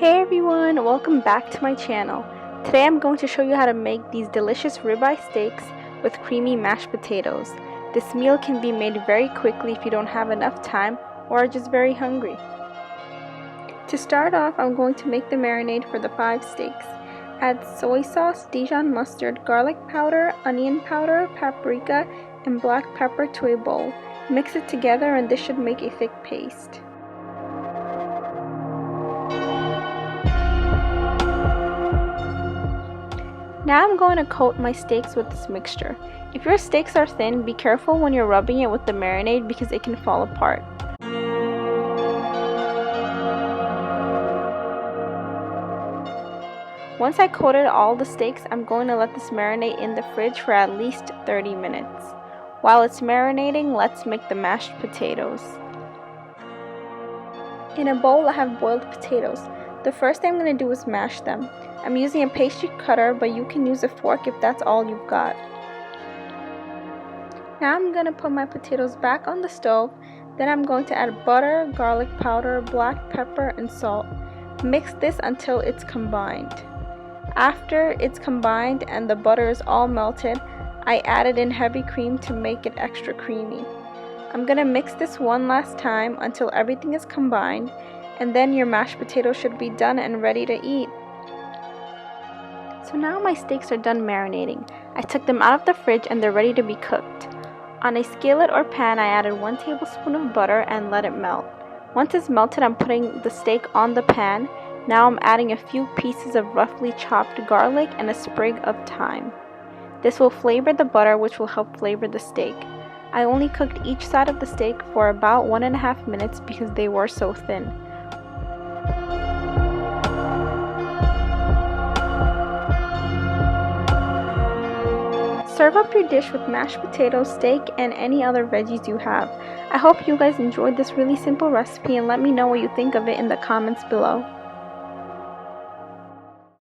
Hey everyone, welcome back to my channel. Today I'm going to show you how to make these delicious ribeye steaks with creamy mashed potatoes. This meal can be made very quickly if you don't have enough time or are just very hungry. To start off, I'm going to make the marinade for the 5 steaks. Add soy sauce, Dijon mustard, garlic powder, onion powder, paprika, and black pepper to a bowl. Mix it together and this should make a thick paste. Now I'm going to coat my steaks with this mixture. If your steaks are thin, be careful when you're rubbing it with the marinade because it can fall apart. Once I coated all the steaks, I'm going to let this marinate in the fridge for at least 30 minutes. While it's marinating, let's make the mashed potatoes. In a bowl, I have boiled potatoes. The first thing I'm going to do is mash them. I'm using a pastry cutter, but you can use a fork if that's all you've got. Now I'm going to put my potatoes back on the stove. Then I'm going to add butter, garlic powder, black pepper, and salt. Mix this until it's combined. After it's combined and the butter is all melted, I added in heavy cream to make it extra creamy. I'm going to mix this one last time until everything is combined, and then your mashed potatoes should be done and ready to eat. So now my steaks are done marinating. I took them out of the fridge and they're ready to be cooked. On a skillet or pan, I added 1 tablespoon of butter and let it melt. Once it's melted, I'm putting the steak on the pan. Now I'm adding a few pieces of roughly chopped garlic and a sprig of thyme. This will flavor the butter, which will help flavor the steak. I only cooked each side of the steak for about 1.5 minutes because they were so thin. Serve up your dish with mashed potatoes, steak, and any other veggies you have. I hope you guys enjoyed this really simple recipe and let me know what you think of it in the comments below.